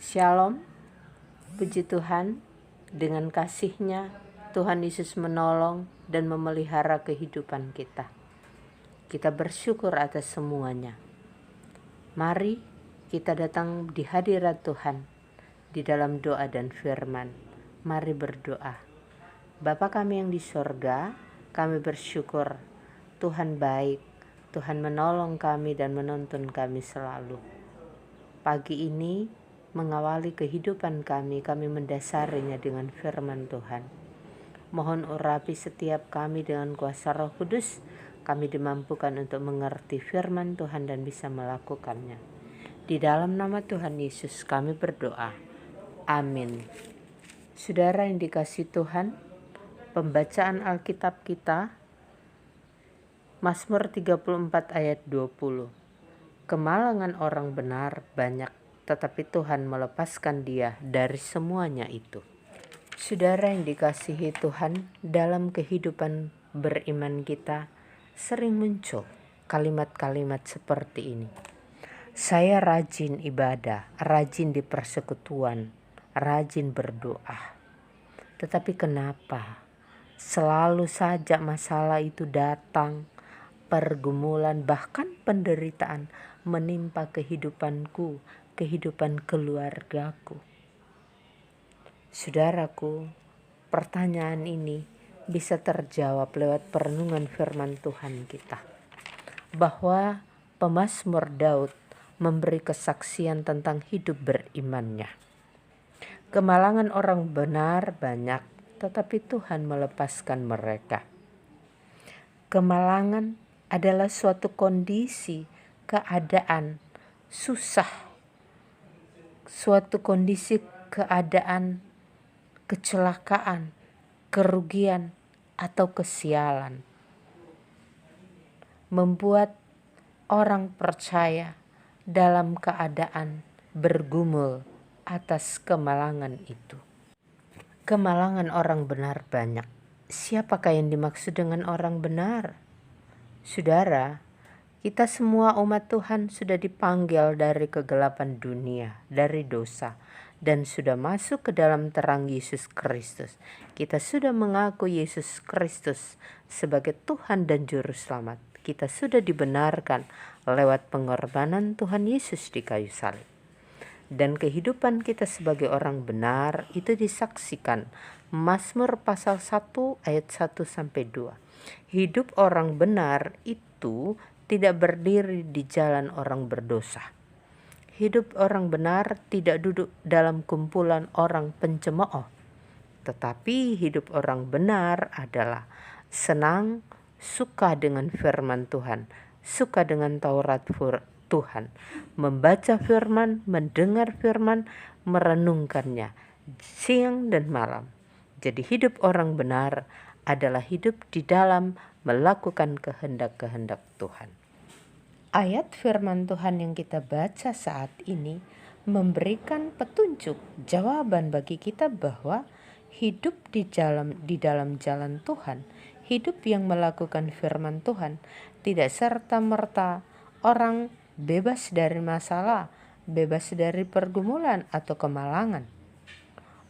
Shalom, puji Tuhan, dengan kasih-Nya Tuhan Yesus menolong dan memelihara kehidupan kita. Kita bersyukur atas semuanya. Mari kita datang di hadirat Tuhan di dalam doa dan firman. Mari berdoa. Bapa kami yang di sorga, kami bersyukur Tuhan baik, Tuhan menolong kami dan menuntun kami selalu. Pagi ini mengawali kehidupan kami mendasarinya dengan firman Tuhan. Mohon urapi setiap kami dengan kuasa Roh Kudus, kami dimampukan untuk mengerti firman Tuhan dan bisa melakukannya. Di dalam nama Tuhan Yesus kami berdoa. Amin. Saudara yang dikasihi Tuhan, pembacaan Alkitab kita, Mazmur 34 ayat 20. Kemalangan orang benar banyak, tetapi Tuhan melepaskan dia dari semuanya itu. Saudara yang dikasihi Tuhan, dalam kehidupan beriman kita sering muncul kalimat-kalimat seperti ini. Saya rajin ibadah, rajin di persekutuan, rajin berdoa. Tetapi kenapa selalu saja masalah itu datang, pergumulan bahkan penderitaan menimpa kehidupanku, kehidupan keluargaku? Saudaraku, pertanyaan ini bisa terjawab lewat perenungan firman Tuhan kita, bahwa pemazmur Daud memberi kesaksian tentang hidup berimannya. Kemalangan orang benar banyak, tetapi Tuhan melepaskan mereka. Kemalangan adalah suatu kondisi, keadaan susah, suatu kondisi keadaan kecelakaan, kerugian, atau kesialan. Membuat orang percaya dalam keadaan bergumul atas kemalangan itu. Kemalangan orang benar banyak. Siapakah yang dimaksud dengan orang benar? Saudara, kita semua umat Tuhan sudah dipanggil dari kegelapan dunia, dari dosa, dan sudah masuk ke dalam terang Yesus Kristus. Kita sudah mengaku Yesus Kristus sebagai Tuhan dan Juru Selamat. Kita sudah dibenarkan lewat pengorbanan Tuhan Yesus di kayu salib. Dan kehidupan kita sebagai orang benar itu disaksikan Mazmur pasal 1 ayat 1-2. Hidup orang benar itu tidak berdiri di jalan orang berdosa. Hidup orang benar tidak duduk dalam kumpulan orang pencemooh. Tetapi hidup orang benar adalah senang, suka dengan firman Tuhan, suka dengan Taurat Tuhan, membaca firman, mendengar firman, merenungkannya siang dan malam. Jadi hidup orang benar adalah hidup di dalam melakukan kehendak-kehendak Tuhan. Ayat firman Tuhan yang kita baca saat ini memberikan petunjuk, jawaban bagi kita bahwa hidup di dalam jalan Tuhan, hidup yang melakukan firman Tuhan, tidak serta-merta orang bebas dari masalah, bebas dari pergumulan atau kemalangan.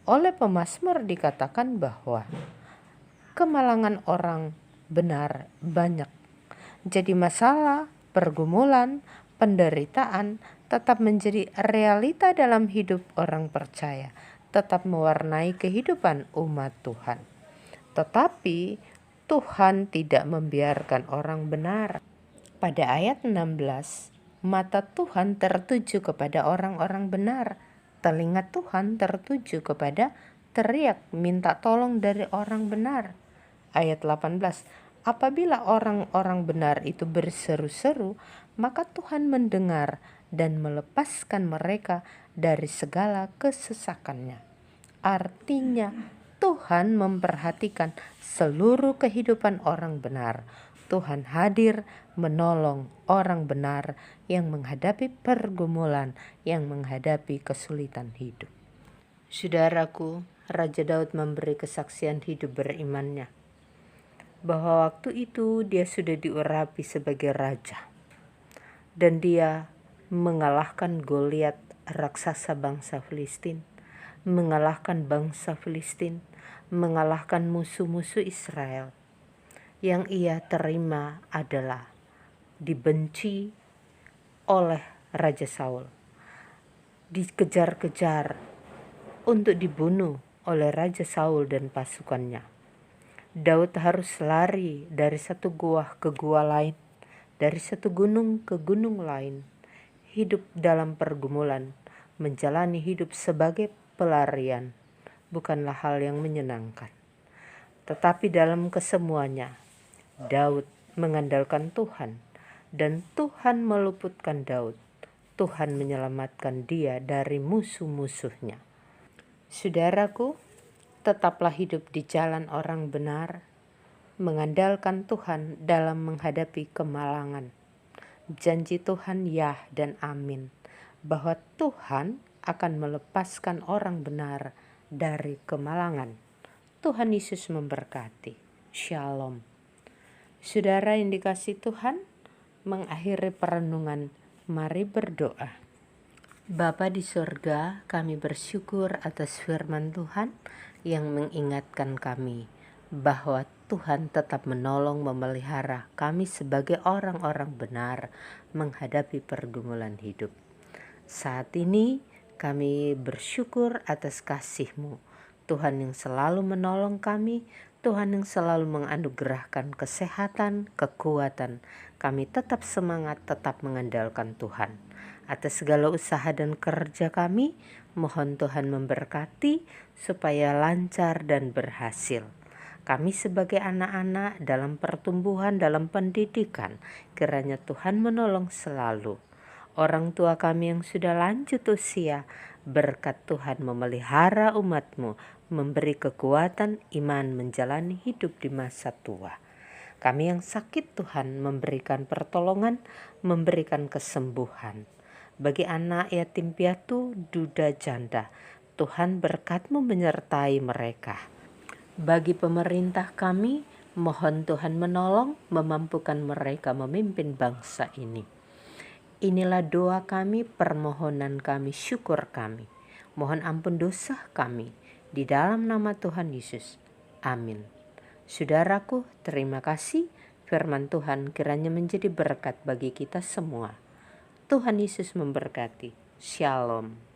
Oleh pemazmur dikatakan bahwa kemalangan orang benar banyak. Jadi masalah, pergumulan, penderitaan tetap menjadi realita dalam hidup orang percaya, tetap mewarnai kehidupan umat Tuhan. Tetapi Tuhan tidak membiarkan orang benar. Pada ayat 16, mata Tuhan tertuju kepada orang-orang benar. Telinga Tuhan tertuju kepada teriak minta tolong dari orang benar. Ayat 18, apabila orang-orang benar itu berseru-seru, maka Tuhan mendengar dan melepaskan mereka dari segala kesesakannya. Artinya, Tuhan memperhatikan seluruh kehidupan orang benar. Tuhan hadir menolong orang benar yang menghadapi pergumulan, yang menghadapi kesulitan hidup. Saudaraku, Raja Daud memberi kesaksian hidup berimannya, bahwa waktu itu dia sudah diurapi sebagai raja, dan dia mengalahkan Goliat raksasa bangsa Filistin, mengalahkan bangsa Filistin, mengalahkan musuh-musuh Israel. Yang ia terima adalah dibenci oleh Raja Saul, dikejar-kejar untuk dibunuh oleh Raja Saul dan pasukannya. Daud harus lari dari satu gua ke gua lain, dari satu gunung ke gunung lain, hidup dalam pergumulan, menjalani hidup sebagai pelarian, bukanlah hal yang menyenangkan. Tetapi dalam kesemuanya, Daud mengandalkan Tuhan, dan Tuhan meluputkan Daud. Tuhan menyelamatkan dia dari musuh-musuhnya. Saudaraku, tetaplah hidup di jalan orang benar, mengandalkan Tuhan dalam menghadapi kemalangan. Janji Tuhan ya dan amin, bahwa Tuhan akan melepaskan orang benar dari kemalangan. Tuhan Yesus memberkati. Shalom. Saudara yang dikasihi Tuhan, mengakhiri perenungan, mari berdoa. Bapa di surga, kami bersyukur atas firman Tuhan yang mengingatkan kami bahwa Tuhan tetap menolong memelihara kami sebagai orang-orang benar menghadapi pergumulan hidup. Saat ini kami bersyukur atas kasih-Mu, Tuhan yang selalu menolong kami, Tuhan yang selalu menganugerahkan kesehatan, kekuatan. Kami tetap semangat, tetap mengandalkan Tuhan. Atas segala usaha dan kerja kami, mohon Tuhan memberkati supaya lancar dan berhasil. Kami sebagai anak-anak dalam pertumbuhan, dalam pendidikan, kiranya Tuhan menolong selalu. Orang tua kami yang sudah lanjut usia, berkat Tuhan memelihara umat-Mu, memberi kekuatan iman menjalani hidup di masa tua. Kami yang sakit, Tuhan memberikan pertolongan, memberikan kesembuhan. Bagi anak yatim piatu, duda janda, Tuhan berkat-Mu menyertai mereka. Bagi pemerintah kami, mohon Tuhan menolong, memampukan mereka memimpin bangsa ini. Inilah doa kami, permohonan kami, syukur kami. Mohon ampun dosa kami, di dalam nama Tuhan Yesus. Amin. Saudaraku, terima kasih. Firman Tuhan kiranya menjadi berkat bagi kita semua. Tuhan Yesus memberkati. Shalom.